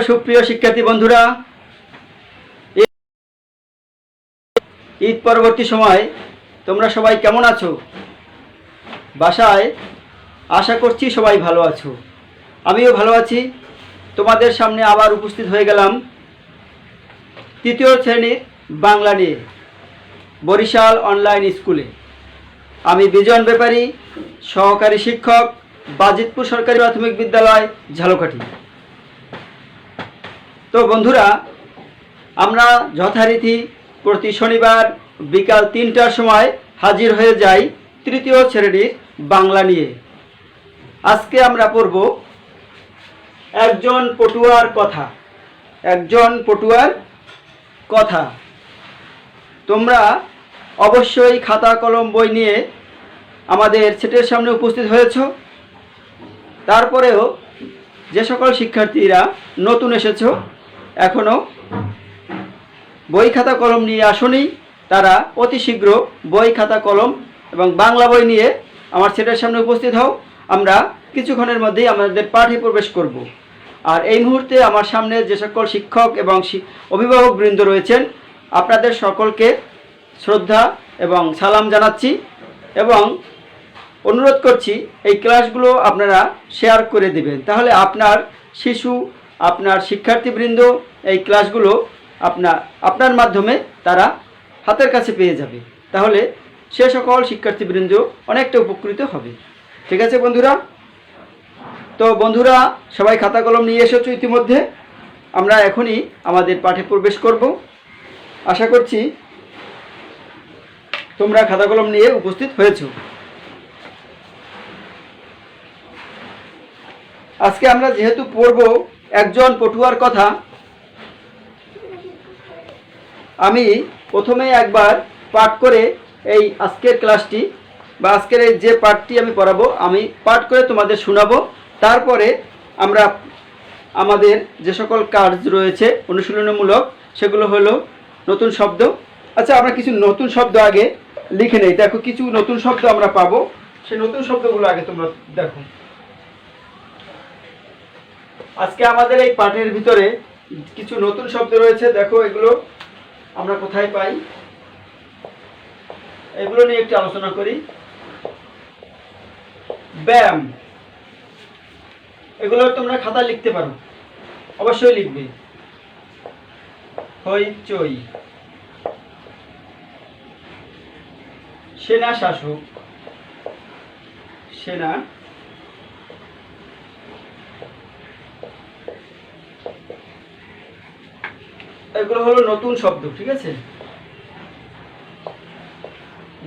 সুপ্রিয় শিক্ষার্থী বন্ধুরা, ঈদ পরবর্তী সময় তোমরা সবাই কেমন আছো? বাসায় আশা করছি সবাই ভালো আছো। আমিও ভালো আছি। তোমাদের সামনে আবার উপস্থিত হয়ে গেলাম তৃতীয় শ্রেণীর বাংলা নিয়ে বরিশাল অনলাইন স্কুলে। আমি বিজন ব্যাপারী, সহকারী শিক্ষক, বাজিতপুর সরকারি প্রাথমিক বিদ্যালয়, ঝালকাঠি। তো বন্ধুরা, আমরা যথারীতি প্রতি শনিবার বিকাল 3টার সময় হাজির হয়ে যাই তৃতীয় শ্রেণীর বাংলা নিয়ে। আজকে আমরা পড়ব একজন পটুয়ার কথা। একজন পটুয়ার কথা। তোমরা অবশ্যই খাতা কলম বই নিয়ে আমাদের সেটের সামনে উপস্থিত হয়েছ। তারপরেও যে সকল শিক্ষার্থীরা নতুন এসেছো, এখনও বই খাতা কলম নিয়ে আসোনি, তারা অতি শীঘ্র বই খাতা কলম এবং বাংলা বই নিয়ে আমার সেটের সামনে উপস্থিত হও। আমরা কিছুক্ষণের মধ্যেই আমাদের পাঠে প্রবেশ করব। আর এই মুহূর্তে আমার সামনে যে সকল শিক্ষক এবং অভিভাবকবৃন্দ রয়েছেন, আপনাদের সকলকে শ্রদ্ধা এবং সালাম জানাচ্ছি এবং অনুরোধ করছি এই ক্লাসগুলো আপনারা শেয়ার করে দেবেন। তাহলে আপনার শিশু, আপনার শিক্ষার্থীবৃন্দ এই ক্লাসগুলো আপনার মাধ্যমে তারা হাতের কাছে পেয়ে যাবে। তাহলে সে সকল শিক্ষার্থীবৃন্দ অনেকটা উপকৃত হবে। ঠিক আছে বন্ধুরা? তো বন্ধুরা, সবাই খাতা কলম নিয়ে এসেছো ইতিমধ্যে। আমরা এখনই আমাদের পাঠে প্রবেশ করব। আশা করছি তোমরা খাতা কলম নিয়ে উপস্থিত হয়েছো। আজকে আমরা যেহেতু পড়ব একজন পটুয়ার কথা, আমি প্রথমে একবার পাঠ করে এই আজকের ক্লাসটি বা আজকের এই যে পাঠটি আমি পড়াবো, আমি পাঠ করে তোমাদের শোনাবো। তারপরে আমরা আমাদের যে সকল কাজ রয়েছে অনুশীলনমূলক, সেগুলো হলো নতুন শব্দ। আচ্ছা, আমরা কিছু নতুন শব্দ আগে লিখে নেই। দেখো, কিছু নতুন শব্দ আমরা পাবো, সেই নতুন শব্দগুলো আগে তোমরা দেখো। আজকে আমাদের এই পাঠের ভিতরে কিছু নতুন শব্দ রয়েছে। দেখো, এগুলো আমরা কোথায় পাই, এগুলো নিয়ে একটু আলোচনা করি। ব্যায়াম, এগুলো তোমরা খাতা লিখতে পারো, অবশ্যই লিখবে। হইচই, সেনা শাসক, সেনা, এগুলো হলো নতুন শব্দ। ঠিক আছে,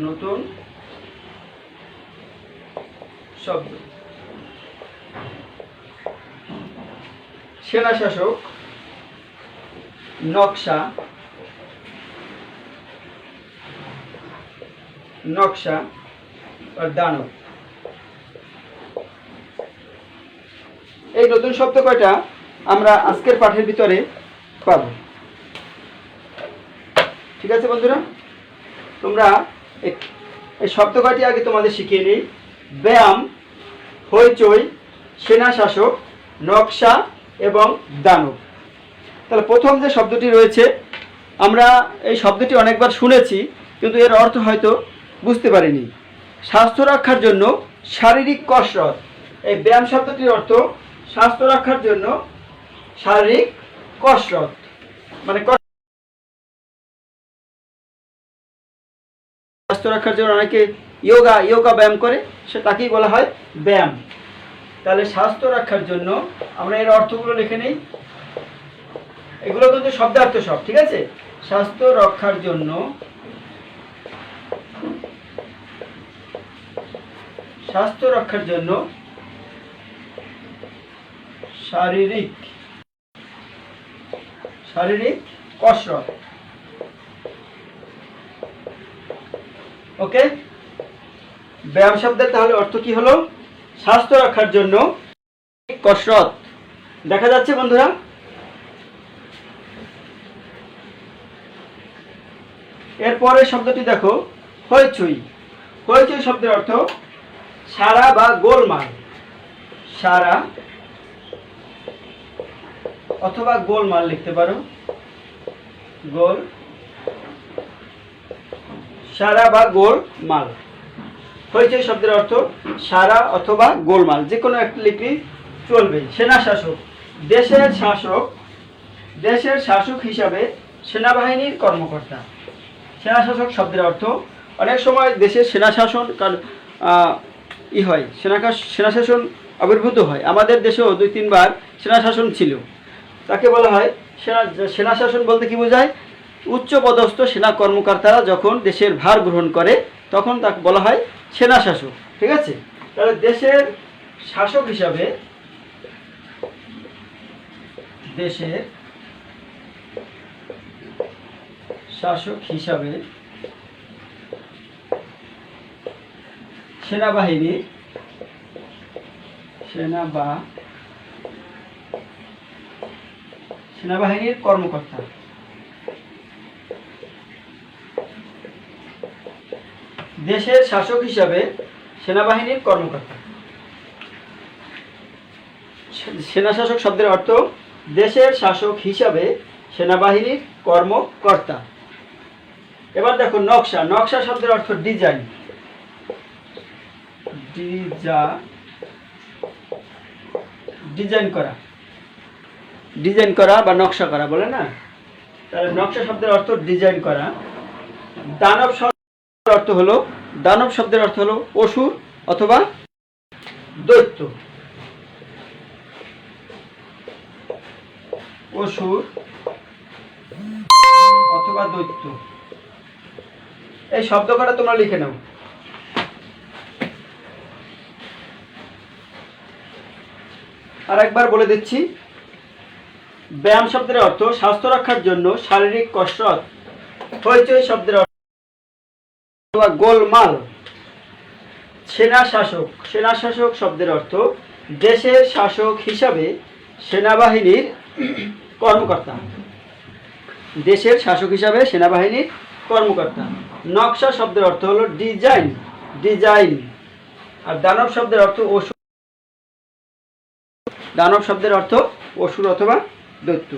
নতুন শব্দ। সেনা শাসক, নকশা, নকশা আর দানব। এই নতুন শব্দ কয়টা আমরা আজকের পাঠের ভিতরে পাবো। ঠিক আছে বন্ধুরা, তোমরা এই শব্দ কয়টি আগে তোমাদের শিখিয়ে নিই। ব্যায়াম, হইচই, সেনা শাসক, নকশা এবং দানব। তাহলে প্রথম যে শব্দটি রয়েছে, আমরা এই শব্দটি অনেকবার শুনেছি, কিন্তু এর অর্থ হয়তো বুঝতে পারিনি। স্বাস্থ্য রক্ষার জন্য শারীরিক কসরত। এই ব্যায়াম শব্দটির অর্থ স্বাস্থ্য রক্ষার জন্য শারীরিক কসরত, মানে স্বাস্থ্য রক্ষার জন্য অনেকে যোগা ব্যায়াম করে, সে তাকেই বলা হয় ব্যায়াম। তাহলে স্বাস্থ্য রক্ষার জন্য আমরা এর অর্থগুলো লিখে নেই। এগুলো কিন্তু শব্দার্থ সব। ঠিক আছে, স্বাস্থ্য রক্ষার জন্য, স্বাস্থ্য রক্ষার জন্য শারীরিক কসরত। ওকে, ব্যায়াম শব্দের তাহলে অর্থ কি হলো? স্বাস্থ্য রক্ষার জন্য কসরত। দেখা যাচ্ছে বন্ধুরা? এরপরে শব্দটি দেখো, হইচই। হইচই শব্দের অর্থ সারা বা গোলমাল। সারা অথবা গোলমাল লিখতে পারো, গোল সারা বা গোলমাল। হইচই শব্দের অর্থ সারা অথবা গোলমাল, যে কোনো একটা লিখলেই চলবে। সেনা শাসক, দেশের শাসক হিসাবে সেনাবাহিনীর কর্মকর্তা। সেনা শাসক শব্দের অর্থ, অনেক সময় দেশের সেনা শাসন হয়, সেনা শাসন আবির্ভূত হয়। আমাদের দেশেও 2-3 বার সেনা শাসন ছিল, তাকে বলা হয় সেনা শাসন। বলতে কি বোঝায়? উচ্চ পদস্থ সেনা কর্মকর্তারা যখন দেশের ভার গ্রহণ করে তখন তাকে বলা হয় সেনা শাসক। ঠিক আছে? তাহলে দেশের শাসক হিসাবে সেনাবাহিনীর কর্মকর্তা। দেশের শাসক হিসাবে সেনাবাহিনীর কর্মকর্তা। সেনা শাসক শব্দের অর্থ দেশের শাসক হিসাবে সেনাবাহিনীর কর্মকর্তা। এবার দেখো নকশা। নকশা শব্দের অর্থ ডিজাইন, ডিজাইন করা বা নকশা করা বলে না, তাহলে নকশা শব্দের অর্থ ডিজাইন করা। দানব শব্দের অর্থ হলো অসুর অথবা দৈত্য। অসুর অথবা দৈত্য, এই শব্দ কটা তোমরা লিখে নাও। আর একবার বলে দিচ্ছি। ব্যায়াম শব্দের অর্থ স্বাস্থ্য রক্ষার জন্য শারীরিক কসরত। হইচই শব্দের অর্থ গোলমাল। সেনা শাসক শব্দের অর্থ দেশের শাসক হিসাবে সেনাবাহিনীর কর্মকর্তা। দেশের শাসক হিসাবে সেনাবাহিনীর কর্মকর্তা। নকশা শব্দের অর্থ হলো ডিজাইন। আর দানব শব্দের অর্থ অসুর অথবা দৈত্য।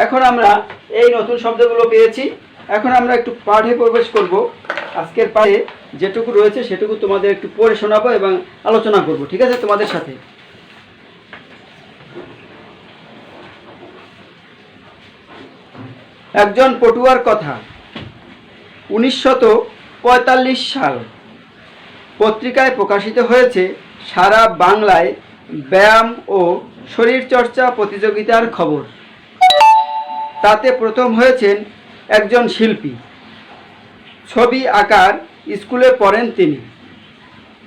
এখন আমরা এই নতুন শব্দগুলো পেয়েছি। এখন আমরা একটু পাঠে প্রবেশ করব। আজকের পাঠে যেটুকু রয়েছে সেটুকু তোমাদের একটু পড়ে শোনাবো এবং আলোচনা করব। ঠিক আছে? তোমাদের সাথে একজন পটুয়ার কথা। 1945 সাল পত্রিকায় প্রকাশিত হয়েছে সারা বাংলায় ব্যায়াম ও শরীরচর্চা প্রতিযোগিতার খবর। তাতে প্রথম হয়েছেন একজন শিল্পী। ছবি আঁকার স্কুলে পড়েন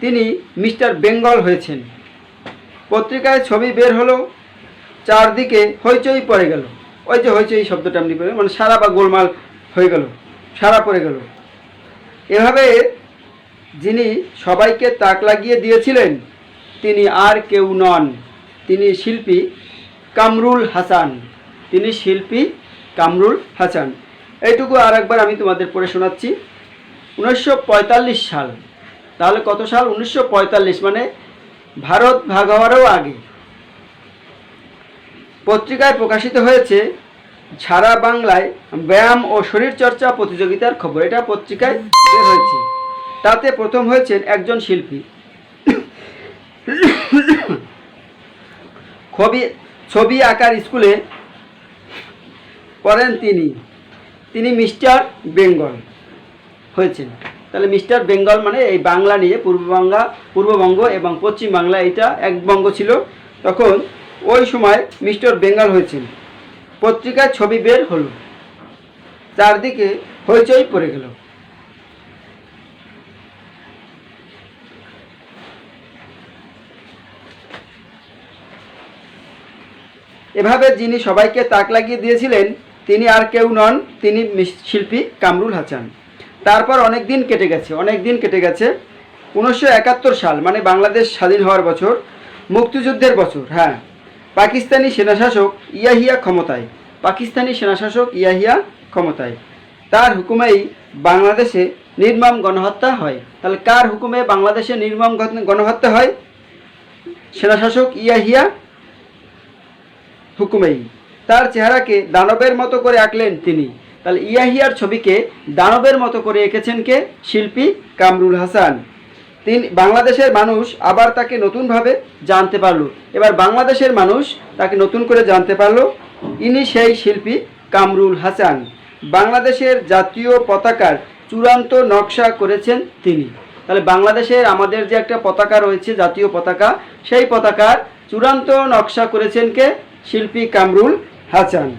তিনি মিস্টার বেঙ্গল হয়েছেন। পত্রিকায় ছবি বের হলো, চারদিকে হইচই পড়ে গেল। ওই যে হইচই শব্দটা আপনি বলেন, মানে সারা বা গোলমাল হয়ে গেল, সারা পড়ে গেল। এভাবে যিনি সবাইকে তাক লাগিয়ে দিয়েছিলেন তিনি আর কেউ নন, তিনি শিল্পী কামরুল হাসান। এইটুকু আর একবার আমি তোমাদের পড়ে শোনাচ্ছি। 1945 সাল, তাহলে কত সাল? 1945, মানে ভারত ভাগ হওয়ারও আগে। পত্রিকায় প্রকাশিত হয়েছে সারা বাংলায় ব্যায়াম ও শরীরচর্চা প্রতিযোগিতার খবর। এটা পত্রিকায় বের হয়েছে। তাতে প্রথম হয়েছেন একজন শিল্পী। ছবি আঁকার স্কুলে পড়েন তিনি মিস্টার বেঙ্গল হয়েছেন। তাহলে মিস্টার বেঙ্গল মানে এই বাংলা নিয়ে পূর্ববঙ্গ এবং পশ্চিম বাংলা এটা এক বঙ্গ ছিল, তখন ওই সময় মিস্টার বেঙ্গল হয়েছেন। পত্রিকায় ছবি বের হলো, চারদিকে হইচই পড়ে গেল। এভাবে যিনি সবাইকে তাক লাগিয়ে দিয়েছিলেন তিনি আর কেউ নন, তিনি শিল্পী কামরুল হাসান। তারপর অনেক দিন কেটে গেছে। 1971 সাল, মানে বাংলাদেশ স্বাধীন হওয়ার বছর, মুক্তিযুদ্ধের বছর। হ্যাঁ, পাকিস্তানি সেনাশাসক ইয়াহিয়া ক্ষমতায়। তার হুকুমেই বাংলাদেশে নির্মম গণহত্যা হয়। তাহলে কার হুকুমে বাংলাদেশে নির্মম গণহত্যা হয়? সেনাশাসক ইয়াহিয়া হুকুমেই। তার চেহারাকে দানবের মতো করে আঁকলেন তিনি। তাহলে ইয়াহিয়ার ছবিকে দানবের মতো করে এঁকেছেন কে? শিল্পী কামরুল হাসান। তিনি বাংলাদেশের মানুষ আবার তাকে নতুনভাবে জানতে পারলো। এবার বাংলাদেশের মানুষ তাকে নতুন করে জানতে পারলো। ইনি সেই শিল্পী কামরুল হাসান। বাংলাদেশের জাতীয় পতাকার চূড়ান্ত নকশা করেছেন তিনি। তাহলে বাংলাদেশের আমাদের যে একটা পতাকা রয়েছে, জাতীয় পতাকা, সেই পতাকার চূড়ান্ত নকশা করেছেন কে? শিল্পী কামরুল হাসান।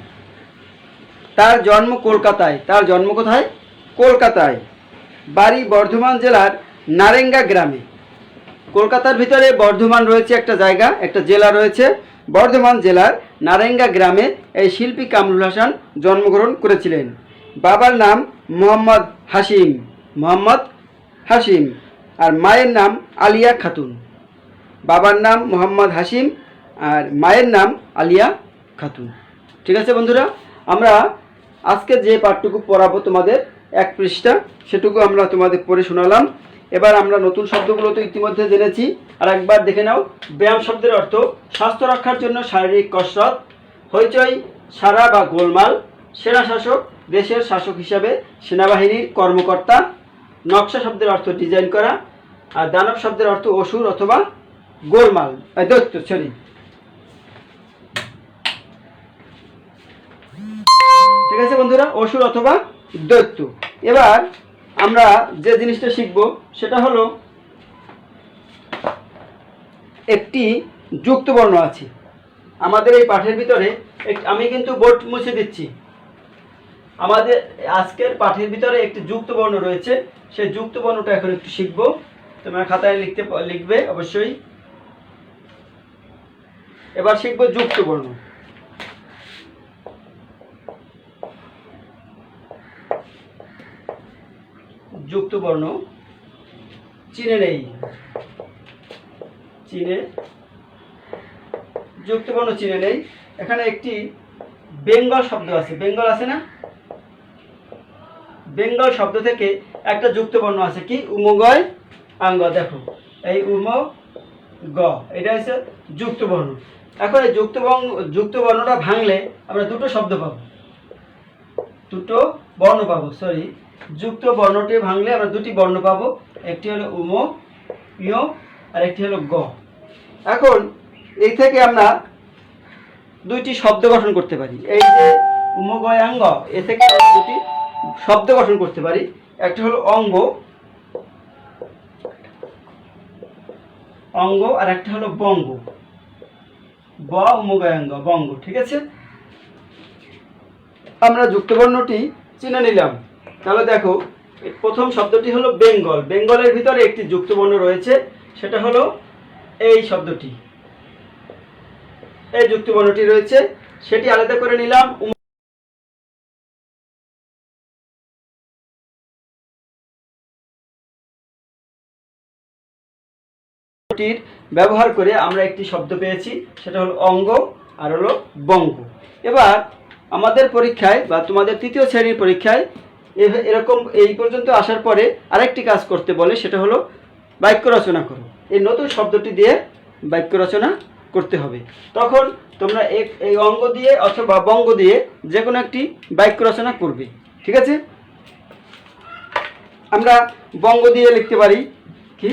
তার জন্ম কলকাতায়। তার জন্ম কোথায়? কলকাতায়। বাড়ি বর্ধমান জেলার নারেঙ্গা গ্রামে। কলকাতার ভিতরে বর্ধমান রয়েছে একটা জায়গা, একটা জেলা রয়েছে। বর্ধমান জেলার নারেঙ্গা গ্রামে এই শিল্পী কামরুল হাসান জন্মগ্রহণ করেছিলেন। বাবার নাম মোহাম্মদ হাসিম। মোহাম্মদ হাসিম। আর মায়ের নাম আলিয়া খাতুন। বাবার নাম মোহাম্মদ হাসিম আর মায়ের নাম আলিয়া খাতুন। ঠিক আছে বন্ধুরা, আমরা আজকে যে পাঠটুকু পড়াবো তোমাদের 1 পৃষ্ঠা, সেটুকু আমরা তোমাদের পড়ে শোনালাম। এবার আমরা নতুন শব্দগুলো তো ইতিমধ্যে জেনেছি, আর একবার দেখে নাও। ব্যায়াম শব্দের অর্থ স্বাস্থ্য রক্ষার জন্য শারীরিক কসরত। হইচই, সারা বা গোলমাল। সেনা শাসক, দেশের শাসক হিসাবে সেনাবাহিনীর কর্মকর্তা। নকশা শব্দের অর্থ ডিজাইন করা। আর দানব শব্দের অর্থ অসুর অথবা গোলমাল, দৈত্য। ঠিক আছে বন্ধুরা, অসুর অথবা দৈত্য। এবার আমরা যে জিনিসটা শিখব সেটা হলো একটি যুক্তবর্ণ আছে আমাদের এই পাঠের ভিতরে। আমি কিন্তু বোর্ড মুছে দিচ্ছি। আমাদের আজকের পাঠের ভিতরে একটি যুক্তবর্ণ রয়েছে, সেই যুক্তবর্ণটা এখন একটু শিখব। তোমরা খাতায় লিখবে অবশ্যই। এবার শিখব যুক্তবর্ণ। যুক্তবর্ণ চিনে নেই, যুক্তবর্ণ চিনে নেই। এখানে একটি বেঙ্গল শব্দ আছে। বেঙ্গল আছে না? বেঙ্গল শব্দ থেকে একটা যুক্তবর্ণ আছে, কি? উমগয় আঙ্গ। দেখো, এই উম গ, এটা হচ্ছে যুক্তবর্ণ। এখন এই যুক্তবর্ণটা ভাঙলে আমরা দুটো শব্দ পাবো, দুটো বর্ণ পাবো। যুক্ত বর্ণটি ভাঙলে আমরা দুটি বর্ণ পাবো, একটি হলো উম ইয় আর একটি হলো গ। এখন এই থেকে আমরা দুইটি শব্দ গঠন করতে পারি। এই যে উমগয়াঙ্গ, এ থেকে দুটি শব্দ গঠন করতে পারি। একটা হলো অঙ্গ, অঙ্গ, আর একটা হলো বঙ্গ। ব উমগয়াঙ্গ, বঙ্গ। ঠিক আছে, আমরা যুক্তবর্ণটি চিনে নিলাম। তাহলে দেখো, প্রথম শব্দটি হলো বেঙ্গল। বেঙ্গলের ভিতরে একটি যুক্তবর্ণ রয়েছে, সেটা হলো এই শব্দটি। এই যুক্তবর্ণটি রয়েছে, সেটি আলাদা করে নিলাম। ব্যবহার করে আমরা একটি শব্দ পেয়েছি, সেটা হলো অঙ্গ আর হলো বঙ্গ। এবার আমাদের পরীক্ষায় বা তোমাদের 3য় শ্রেণীর পরীক্ষায় এরকম এই পর্যন্ত আসার পরে আরেকটি কাজ করতে বলে, সেটা হলো বাক্য রচনা করো। এই নতুন শব্দটি দিয়ে বাক্য রচনা করতে হবে। তখন তোমরা এই অঙ্গ দিয়ে অথবা বঙ্গ দিয়ে যে কোনো একটি বাক্য রচনা করবে। ঠিক আছে, আমরা বঙ্গ দিয়ে লিখতে পারি। কি?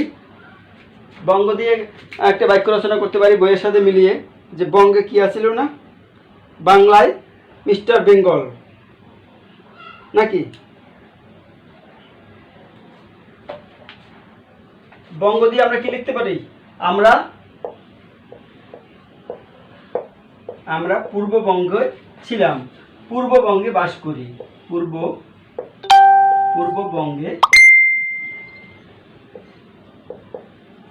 বঙ্গ দিয়ে একটা বাক্য রচনা করতে পারি বইয়ের সাথে মিলিয়ে, যে বঙ্গে কি আছিল না? বাংলায় মিস্টার বেঙ্গল, নাকি? বঙ্গ দিয়ে আমরা কি লিখতে পারি? আমরা পূর্ববঙ্গে ছিলাম, পূর্ববঙ্গে বাস করি। পূর্ববঙ্গে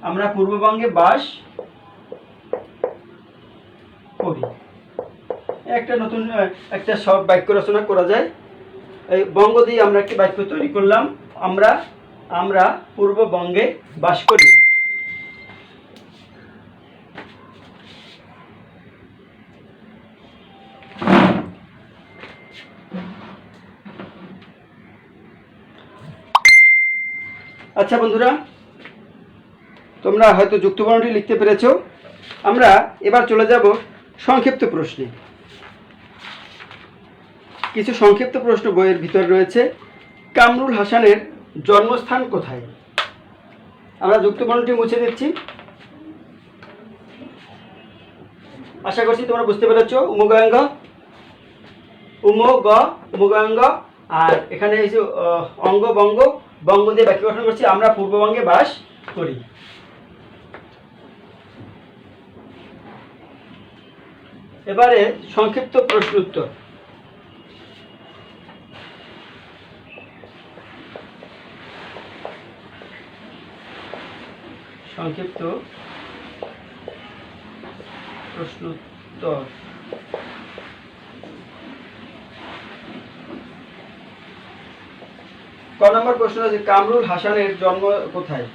আমরা পূর্ববঙ্গে বাস করি। একটা নতুন একটা সব বাক্য রচনা করা যায়। এই বঙ্গ দিয়ে আমরা একটি বাক্য তৈরি করলাম, আমরা পূর্ববঙ্গে বাস করি। আচ্ছা বন্ধুরা, তোমরা হয়তো যুক্তবর্ণটি লিখতে পেরেছো। আমরা এবার চলে যাব সংক্ষিপ্ত প্রশ্নে। কিছু সংক্ষিপ্ত প্রশ্ন বইয়ের ভিতরে রয়েছে। কামরুল হাসানের জন্মস্থান কোথায়? আমরা যুক্তবর্ণটি মুছে দিচ্ছি। আশা করছি তোমরা বুঝতে পেরেছ। উমগাঙ্গ উমগাঙ্গ, আর এখানে এই যে অঙ্গ বঙ্গ, বঙ্গ দিয়ে বাক্য গঠন করছি। আমরা পূর্ববঙ্গে বাস করি। এবারে সংক্ষিপ্ত প্রশ্ন উত্তর। সংক্ষিপ্ত প্রশ্ন উত্তর। ক নম্বর প্রশ্ন আছে, কামরুল হাসানের জন্ম কোথায়?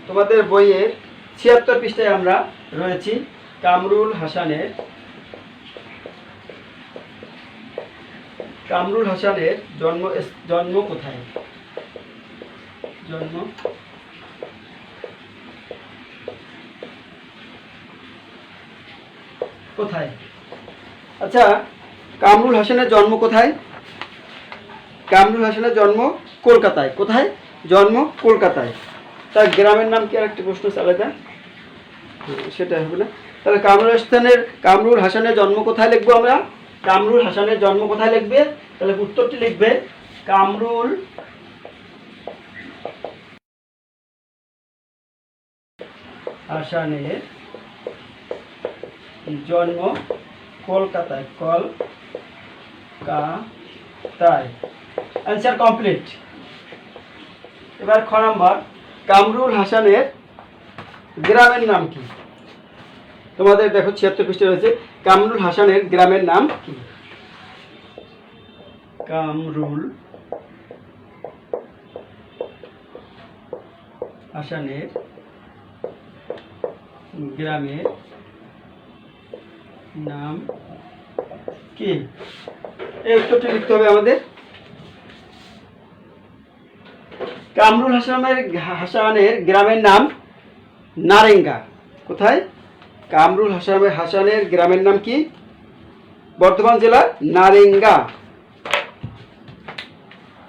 তোমাদের বইয়ের ৭৬ পৃষ্ঠায় আমরা রয়েছি। কামরুল হাসানের জন্ম কোথায়? জন্ম কোথায়? আচ্ছা, কামরুল হাসানের জন্ম কোথায়? কামরুল হাসানের জন্ম কলকাতায়। কোথায়? জন্ম কলকাতায়। তার গ্রামের নাম কি? আরেকটি প্রশ্ন আলাদা, সেটা হবে না। তাহলে কামরুল হাসানের জন্ম কোথায় লিখবো আমরা? কামরুল হাসানের জন্ম কোথায় লিখবে? তাহলে উত্তরটি লিখবে কামরুল হাসানের জন্ম কলকাতায়। Answer complete. এবার খ নম্বর, কামরুল হাসানের গ্রামের নাম কি? তোমাদের দেখো ৭৬ পৃষ্ঠা রয়েছে। কামরুল হাসানের গ্রামের নাম কি? কামরুল হাসানের গ্রামের নাম কি? এই উত্তরটি লিখতে হবে আমাদের। কামরুল হাসানের গ্রামের নাম নারেঙ্গা। কোথায়? কামরুল হাসানের গ্রামের নাম কি? বর্ধমান জেলার নারেঙ্গা।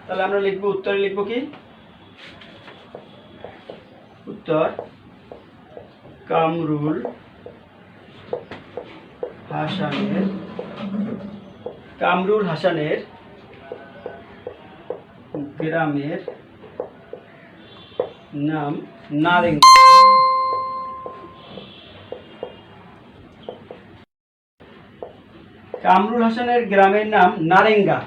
তাহলে আমরা লিখবো, উত্তরে লিখবো কি? উত্তর, কামরুল হাসানের গ্রামের নাম নারেঙ্গা। কামরুল হাসানের গ্রামের নাম নারেঙ্গা।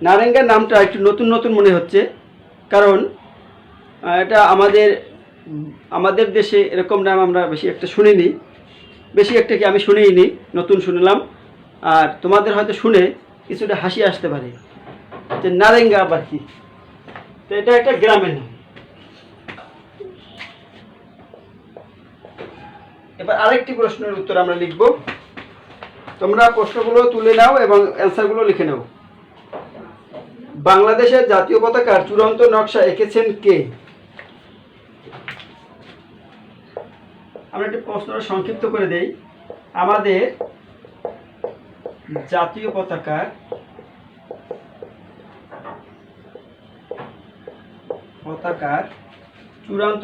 নারেঙ্গার নামটা একটু নতুন নতুন মনে হচ্ছে, কারণ এটা আমাদের দেশে এরকম নাম আমরা বেশি একটা শুনিনি। বেশি একটা কি আমি শুনিনি, নতুন শুনলাম। আর তোমাদের হয়তো শুনে কিছুটা হাসি আসতে পারে যে নারেঙ্গা আবার কি। তো এটা একটা গ্রামের নাম। এবার আরেকটি প্রশ্নের উত্তর আমরা লিখব। তোমরা প্রশ্নগুলো তুলে নাও এবং অ্যান্সারগুলো লিখে নাও। বাংলাদেশের জাতীয় পতাকার চূড়ান্ত নকশা এঁকেছেন কে? আমরা একটি প্রশ্নটা সংক্ষিপ্ত করে দেই। আমাদের জাতীয় পতাকার চূড়ান্ত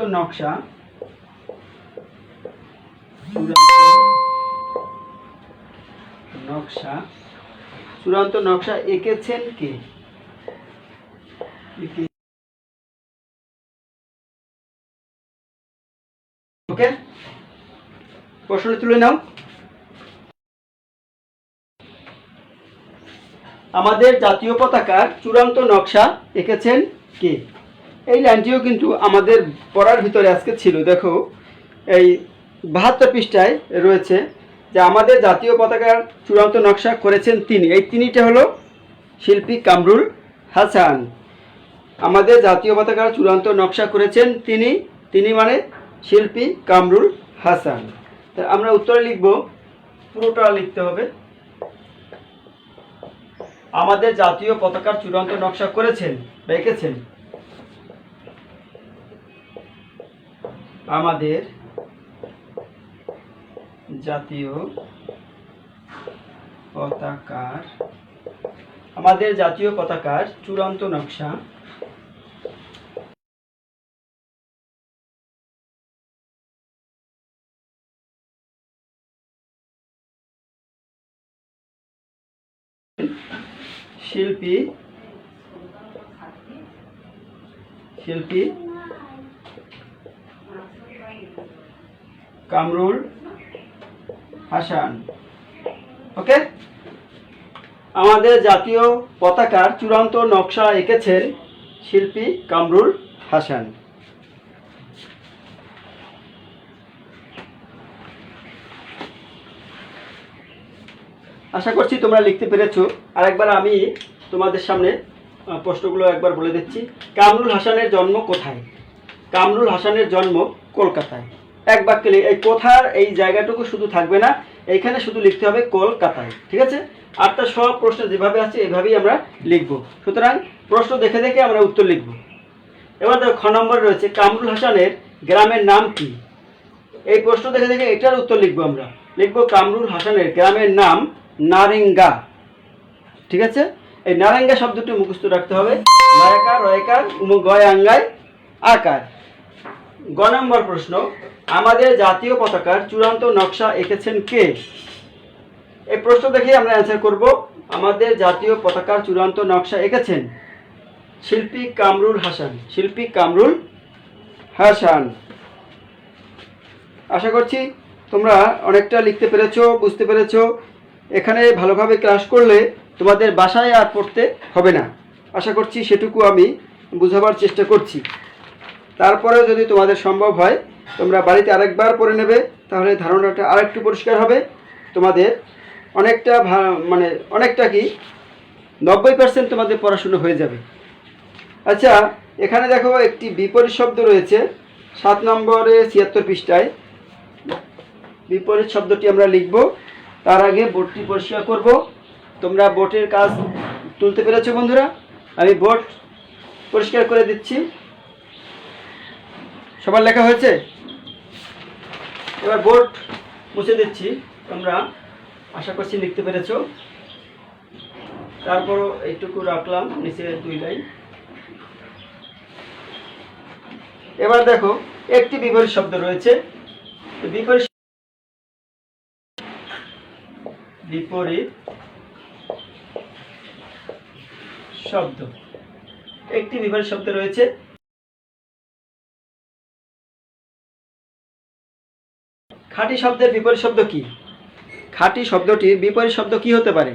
নকশা এঁকেছেন কে? ওকে, প্রশ্নটি তুলে নাও। আমাদের জাতীয় পতাকার চূড়ান্ত নকশা এঁকেছেন কে? এই লাইনটিও কিন্তু আমাদের পড়ার ভিতরে আজকে ছিল। দেখো, এই ৭২ পৃষ্ঠায় রয়েছে যে আমাদের জাতীয় পতাকার চূড়ান্ত নকশা করেছেন তিনি। এই তিনিটা হলো শিল্পী কামরুল হাসান। আমাদের জাতীয় পতাকার চূড়ান্ত নকশা করেছেন তিনি। তিনি মানে শিল্পী কামরুল হাসান। তা আমরা উত্তরে লিখব, পুরোটা লিখতে হবে। আমাদের জাতীয় পতাকার চূড়ান্ত নকশা করেছেন বা এঁকেছেন আমাদের জাতীয় পতাকার আমাদের জাতীয় পতাকার চূড়ান্ত নকশা শিল্পী কামরুল হাসান। ওকে, আমাদের জাতীয় পতাকার চূড়ান্ত নকশা এঁকেছেন শিল্পী কামরুল হাসান। আশা করছি তোমরা লিখতে পেরেছো। আরেকবার আমি তোমাদের সামনে প্রশ্নগুলো একবার বলে দিচ্ছি। কামরুল হাসানের জন্ম কোথায়? কামরুল হাসানের জন্ম কলকাতায়। এক বাক্যে এই কোথার এই জায়গাটুকু শুধু থাকবে না, এইখানে শুধু লিখতে হবে কলকাতায়। ঠিক আছে? আরটা সব প্রশ্ন যেভাবে আছে এভাবেই আমরা লিখব। সুতরাং প্রশ্ন দেখে দেখে আমরা উত্তর লিখব। এবার দেখো, খ নম্বর রয়েছে কামরুল হাসানের গ্রামের নাম কি? এই প্রশ্ন দেখে দেখে এটার উত্তর লিখবো। আমরা লিখবো কামরুল হাসানের গ্রামের নাম নারেঙ্গা। ঠিক আছে? এই নারেঙ্গা শব্দটি মুখস্থ রাখতে হবে। নয়াকার রয়কার গয় আঙ্গায় আকার। গ নম্বর প্রশ্ন, আমাদের জাতীয় পতাকার চূড়ান্ত নকশা এঁকেছেন কে? এই প্রশ্ন দেখে আমরা অ্যান্সার করব। আমাদের জাতীয় পতাকার চূড়ান্ত নকশা এঁকেছেন শিল্পী কামরুল হাসান। শিল্পী কামরুল হাসান। আশা করছি তোমরা অনেকটা লিখতে পেরেছো, বুঝতে পেরেছো। এখানে ভালোভাবে ক্লাস করলে তোমাদের বাসায় আর পড়তে হবে না। আশা করছি সেটুকু আমি বোঝাবার চেষ্টা করছি। তারপরে যদি তোমাদের সম্ভব হয় তোমরা বাড়িতে আরেকবার পড়ে নেবে, তাহলে ধারণাটা আরেকটু পরিষ্কার হবে। তোমাদের অনেকটা কি 90% তোমাদের পড়াশুনো হয়ে যাবে। আচ্ছা, এখানে দেখো একটি বিপরীত শব্দ রয়েছে 7 নম্বরে 76 পৃষ্ঠায়। বিপরীত শব্দটি আমরা লিখব। তার আগে বোর্ডটি পরিষ্কার করব। তোমরা বোর্ডের কাজ তুলতে পেরেছো বন্ধুরা? আমি বোর্ড পরিষ্কার করে দিচ্ছি। সবার লেখা হয়েছে? এবার বোর্ড মুছে দিচ্ছি। তোমরা আশা করছি লিখতে পেরেছো। তারপরও এইটুকু রাখলাম, নিচে 2 লাইন। এবার দেখো একটি বিপরীত শব্দ রয়েছে। বিপরীত শব্দ, একটি বিপরীত শব্দ রয়েছে। খাঁটি শব্দের বিপরীত শব্দ কি? খাঁটি শব্দটির বিপরীত শব্দ কি হতে পারে?